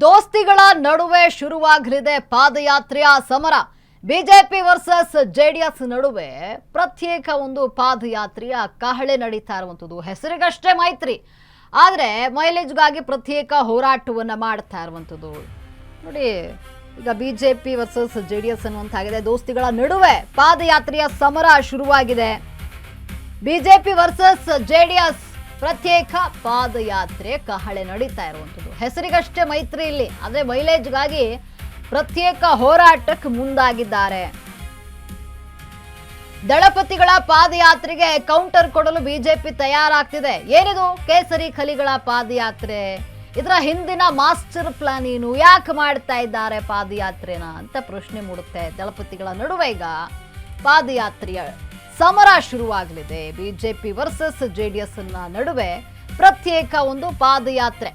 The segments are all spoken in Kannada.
ದೋಸ್ತಿಗಳ ನಡುವೆ ಶುರುವಾಗಲಿದೆ ಪಾದಯಾತ್ರೆಯ ಸಮರ. ಬಿಜೆಪಿ ವರ್ಸಸ್ ಜೆಡಿಎಸ್ ನಡುವೆ ಪ್ರತ್ಯೇಕ ಒಂದು ಪಾದಯಾತ್ರೆಯ ಕಹಳೆ ನಡೀತಾ ಇರುವಂಥದ್ದು. ಹೆಸರಿಗಷ್ಟೇ ಮೈತ್ರಿ, ಆದರೆ ಮೈಲೇಜ್ಗಾಗಿ ಪ್ರತ್ಯೇಕ ಹೋರಾಟವನ್ನು ಮಾಡ್ತಾ ಇರುವಂಥದ್ದು. ನೋಡಿ, ಈಗ ಬಿಜೆಪಿ ವರ್ಸಸ್ ಜೆಡಿಎಸ್ ಅನ್ನುವಂತಾಗಿದೆ. ದೋಸ್ತಿಗಳ ನಡುವೆ ಪಾದಯಾತ್ರೆಯ ಸಮರ ಶುರುವಾಗಿದೆ. ಬಿಜೆಪಿ ವರ್ಸಸ್ ಜೆಡಿಎಸ್ ಪ್ರತ್ಯೇಕ ಪಾದಯಾತ್ರೆ ಕಹಳೆ ನಡೀತಾ ಇರುವಂಥದ್ದು. ಹೆಸರಿಗಷ್ಟೇ ಮೈತ್ರಿ ಇಲ್ಲಿ, ಆದರೆ ಮೈಲೇಜ್ಗಾಗಿ ಪ್ರತ್ಯೇಕ ಹೋರಾಟಕ್ಕೆ ಮುಂದಾಗಿದ್ದಾರೆ. ದಳಪತಿಗಳ ಪಾದಯಾತ್ರೆಗೆ ಕೌಂಟರ್ ಕೊಡಲು ಬಿಜೆಪಿ ತಯಾರಾಗ್ತಿದೆ. ಏನಿದು ಕೇಸರಿ ಕಲಿಗಳ ಪಾದಯಾತ್ರೆ? ಇದರ ಹಿಂದಿನ ಮಾಸ್ಟರ್ ಪ್ಲಾನ್ ಏನು? ಯಾಕೆ ಮಾಡ್ತಾ ಇದ್ದಾರೆ ಪಾದಯಾತ್ರೆನ ಅಂತ ಪ್ರಶ್ನೆ ಮೂಡುತ್ತೆ. ದಳಪತಿಗಳ ನಡುವೆ ಈಗ ಪಾದಯಾತ್ರೆಯ ಸಮರ ಶುರುವಾಗಲಿದೆ. ಬಿಜೆಪಿ ವರ್ಸಸ್ ಜೆಡಿಎಸ್ ನಡುವೆ ಪ್ರತ್ಯೇಕ ಒಂದು ಪಾದಯಾತ್ರೆ.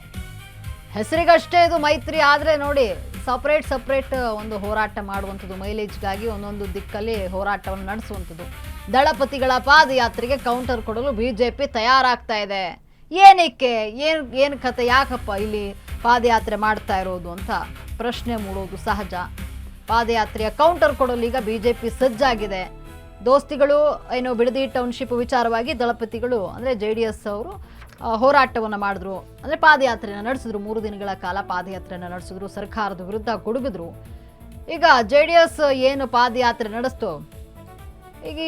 ಹೆಸರಿಗಷ್ಟೇ ಇದು ಮೈತ್ರಿ, ಆದರೆ ನೋಡಿ ಸಪ್ರೇಟ್ ಒಂದು ಹೋರಾಟ ಮಾಡುವಂಥದ್ದು. ಮೈಲೇಜ್ಗಾಗಿ ಒಂದೊಂದು ದಿಕ್ಕಲ್ಲಿ ಹೋರಾಟವನ್ನು ನಡೆಸುವಂಥದ್ದು. ದಳಪತಿಗಳ ಪಾದಯಾತ್ರೆಗೆ ಕೌಂಟರ್ ಕೊಡಲು ಬಿಜೆಪಿ ತಯಾರಾಗ್ತಾ ಇದೆ. ಏನಕ್ಕೆ, ಏನು ಕತೆ, ಯಾಕಪ್ಪ ಇಲ್ಲಿ ಪಾದಯಾತ್ರೆ ಮಾಡ್ತಾ ಇರೋದು ಅಂತ ಪ್ರಶ್ನೆ ಮೂಡೋದು ಸಹಜ. ಪಾದಯಾತ್ರೆಯ ಕೌಂಟರ್ ಕೊಡಲು ಈಗ ಬಿಜೆಪಿ ಸಜ್ಜಾಗಿದೆ. ದೋಸ್ತಿಗಳು ಏನು ಬಿಡದಿ ಟೌನ್ಶಿಪ್ ವಿಚಾರವಾಗಿ ದಳಪತಿಗಳು ಅಂದರೆ JDS ಅವರು ಹೋರಾಟವನ್ನು ಮಾಡಿದ್ರು, ಅಂದರೆ ಪಾದಯಾತ್ರೆಯನ್ನು ನಡೆಸಿದ್ರು. 3 ದಿನಗಳ ಕಾಲ ಪಾದಯಾತ್ರೆಯನ್ನು ನಡೆಸಿದ್ರು, ಸರ್ಕಾರದ ವಿರುದ್ಧ ಗುಡುಗಿದ್ರು. ಈಗ JDS ಏನು ಪಾದಯಾತ್ರೆ ನಡೆಸ್ತು, ಈಗ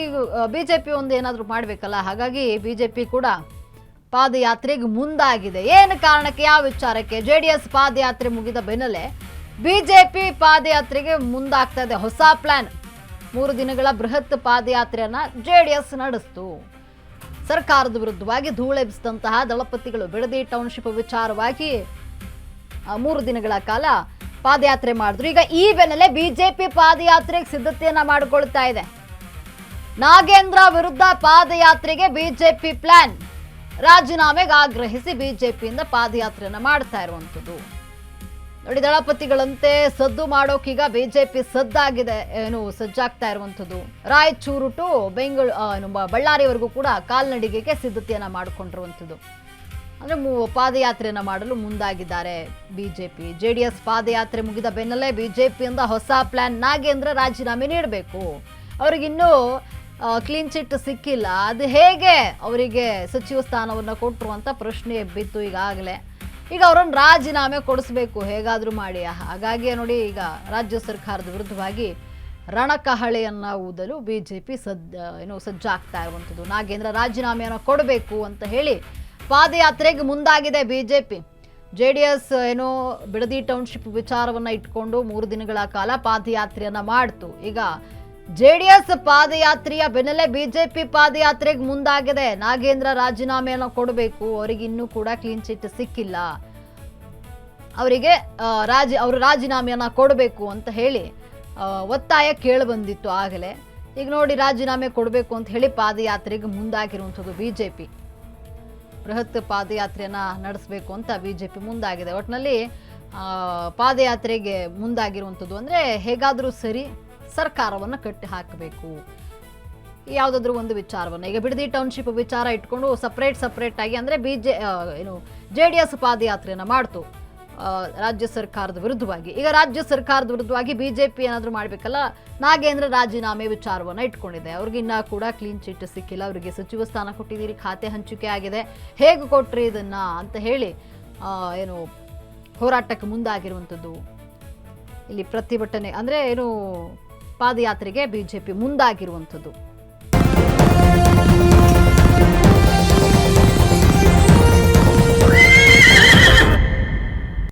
ಬಿಜೆಪಿ ಒಂದು ಏನಾದರೂ ಮಾಡಬೇಕಲ್ಲ, ಹಾಗಾಗಿ ಬಿಜೆಪಿ ಕೂಡ ಪಾದಯಾತ್ರೆಗೆ ಮುಂದಾಗಿದೆ. ಏನು ಕಾರಣಕ್ಕೆ, ಯಾವ ವಿಚಾರಕ್ಕೆ? JDS ಪಾದಯಾತ್ರೆ ಮುಗಿದ ಬೆನ್ನಲ್ಲೇ ಬಿಜೆಪಿ ಪಾದಯಾತ್ರೆಗೆ ಮುಂದಾಗ್ತಾ ಇದೆ. ಹೊಸ ಪ್ಲಾನ್. 3 ದಿನಗಳ ಬೃಹತ್ ಪಾದಯಾತ್ರೆಯನ್ನ JDS ನಡೆಸಿತು. ಸರ್ಕಾರದ ವಿರುದ್ಧವಾಗಿ ಧೂಳೆಬ್ಬಿಸಿದಂತಹ ದಳಪತಿಗಳು ಬಿಡದಿ ಟೌನ್ಶಿಪ್ ವಿಚಾರವಾಗಿ 3 ದಿನಗಳ ಕಾಲ ಪಾದಯಾತ್ರೆ ಮಾಡಿದ್ರು. ಈಗ ಈ ಬೆನ್ನಲ್ಲೇ ಬಿಜೆಪಿ ಪಾದಯಾತ್ರೆಗೆ ಸಿದ್ಧತೆಯನ್ನ ಮಾಡಿಕೊಳ್ತಾ ಇದೆ. ನಾಗೇಂದ್ರ ವಿರುದ್ಧ ಪಾದಯಾತ್ರೆಗೆ ಬಿಜೆಪಿ ಪ್ಲಾನ್. ರಾಜೀನಾಮೆಗೆ ಆಗ್ರಹಿಸಿ ಬಿಜೆಪಿಯಿಂದ ಪಾದಯಾತ್ರೆಯನ್ನ ಮಾಡ್ತಾ ಇರುವಂಥದ್ದು. ನೋಡಿ, ದಳಪತಿಗಳಂತೆ ಸದ್ದು ಮಾಡೋಕೀಗ ಬಿಜೆಪಿ ಸಜ್ಜಾಗ್ತಾ ಇರುವಂಥದ್ದು. ರಾಯಚೂರು ಟು ಬಳ್ಳಾರಿವರೆಗೂ ಕೂಡ ಕಾಲ್ನಡಿಗೆಗೆ ಸಿದ್ಧತೆಯನ್ನ ಮಾಡಿಕೊಂಡಿರುವಂಥದ್ದು. ಅಂದರೆ ಪಾದಯಾತ್ರೆಯನ್ನ ಮಾಡಲು ಮುಂದಾಗಿದ್ದಾರೆ ಬಿಜೆಪಿ. JDS ಪಾದಯಾತ್ರೆ ಮುಗಿದ ಬೆನ್ನಲ್ಲೇ ಬಿಜೆಪಿಯಿಂದ ಹೊಸ ಪ್ಲಾನ್. ನಾಗೇಂದ್ರ ರಾಜೀನಾಮೆ ನೀಡಬೇಕು, ಅವ್ರಿಗಿನ್ನೂ ಕ್ಲೀನ್ ಚಿಟ್ ಸಿಕ್ಕಿಲ್ಲ, ಅದು ಹೇಗೆ ಅವರಿಗೆ ಸಚಿವ ಸ್ಥಾನವನ್ನು ಕೊಟ್ಟರು ಅಂತ ಪ್ರಶ್ನೆ ಎಬ್ಬಿತ್ತು ಈಗಾಗಲೇ. ಈಗ ಅವರನ್ನು ರಾಜೀನಾಮೆ ಕೊಡಿಸ್ಬೇಕು ಹೇಗಾದರೂ ಮಾಡಿ. ಹಾಗಾಗಿ ನೋಡಿ, ಈಗ ರಾಜ್ಯ ಸರ್ಕಾರದ ವಿರುದ್ಧವಾಗಿ ರಣಕಹಳೆಯನ್ನು ಊದಲು ಬಿಜೆಪಿ ಸಜ್ಜಾಗ್ತಾ ಇರುವಂಥದ್ದು. ನಾಗೇಂದ್ರ ರಾಜೀನಾಮೆಯನ್ನು ಕೊಡಬೇಕು ಅಂತ ಹೇಳಿ ಪಾದಯಾತ್ರೆಗೆ ಮುಂದಾಗಿದೆ ಬಿಜೆಪಿ. JDS ಬಿಡದಿ ಟೌನ್ಶಿಪ್ ವಿಚಾರವನ್ನು ಇಟ್ಕೊಂಡು 3 ದಿನಗಳ ಕಾಲ ಪಾದಯಾತ್ರೆಯನ್ನ ಮಾಡ್ತು. ಈಗ JDS ಪಾದಯಾತ್ರೆಯ ಬೆನ್ನಲ್ಲೇ ಬಿಜೆಪಿ ಪಾದಯಾತ್ರೆಗೆ ಮುಂದಾಗಿದೆ. ನಾಗೇಂದ್ರ ರಾಜೀನಾಮೆಯನ್ನು ಕೊಡಬೇಕು, ಅವರಿಗೆ ಇನ್ನೂ ಕೂಡ ಕ್ಲೀನ್ ಚಿಟ್ ಸಿಕ್ಕಿಲ್ಲ, ಅವರಿಗೆ ಅವರು ರಾಜೀನಾಮೆಯನ್ನು ಕೊಡಬೇಕು ಅಂತ ಹೇಳಿ ಒತ್ತಾಯ ಕೇಳಿ ಬಂದಿತ್ತು ಆಗಲೇ. ಈಗ ನೋಡಿ, ರಾಜೀನಾಮೆ ಕೊಡಬೇಕು ಅಂತ ಹೇಳಿ ಪಾದಯಾತ್ರೆಗೆ ಮುಂದಾಗಿರುವಂಥದ್ದು ಬಿಜೆಪಿ. ಬೃಹತ್ ಪಾದಯಾತ್ರೆಯನ್ನ ನಡೆಸಬೇಕು ಅಂತ ಬಿಜೆಪಿ ಮುಂದಾಗಿದೆ. ಒಟ್ಟಿನಲ್ಲಿ ಪಾದಯಾತ್ರೆಗೆ ಮುಂದಾಗಿರುವಂಥದ್ದು ಅಂದರೆ ಹೇಗಾದರೂ ಸರಿ ಸರ್ಕಾರವನ್ನು ಕಟ್ಟಿ ಹಾಕಬೇಕು, ಯಾವುದಾದ್ರೂ ಒಂದು ವಿಚಾರವನ್ನು. ಈಗ ಬಿಡದಿ ಟೌನ್ಶಿಪ್ ವಿಚಾರ ಇಟ್ಕೊಂಡು ಸಪ್ರೇಟ್ ಆಗಿ ಅಂದರೆ JDS ಪಾದಯಾತ್ರೆಯನ್ನು ಮಾಡ್ತು ರಾಜ್ಯ ಸರ್ಕಾರದ ವಿರುದ್ಧವಾಗಿ. ಈಗ ರಾಜ್ಯ ಸರ್ಕಾರದ ವಿರುದ್ಧವಾಗಿ ಬಿಜೆಪಿ ಏನಾದರೂ ಮಾಡಬೇಕಲ್ಲ, ನಾಗೇಂದ್ರ ರಾಜೀನಾಮೆ ವಿಚಾರವನ್ನು ಇಟ್ಕೊಂಡಿದೆ. ಅವ್ರಿಗೆ ಇನ್ನೂ ಕೂಡ ಕ್ಲೀನ್ ಚಿಟ್ ಸಿಕ್ಕಿಲ್ಲ, ಅವರಿಗೆ ಸಚಿವ ಸ್ಥಾನ ಕೊಟ್ಟಿದ್ದೀರಿ, ಖಾತೆ ಹಂಚಿಕೆ ಆಗಿದೆ, ಹೇಗೆ ಕೊಟ್ರಿ ಇದನ್ನ ಅಂತ ಹೇಳಿ ಹೋರಾಟಕ್ಕೆ ಮುಂದಾಗಿರುವಂಥದ್ದು. ಇಲ್ಲಿ ಪ್ರತಿಭಟನೆ ಅಂದರೆ ಪಾದಯಾತ್ರೆಗೆ ಬಿಜೆಪಿ ಮುಂದಾಗಿರುವಂಥದ್ದು.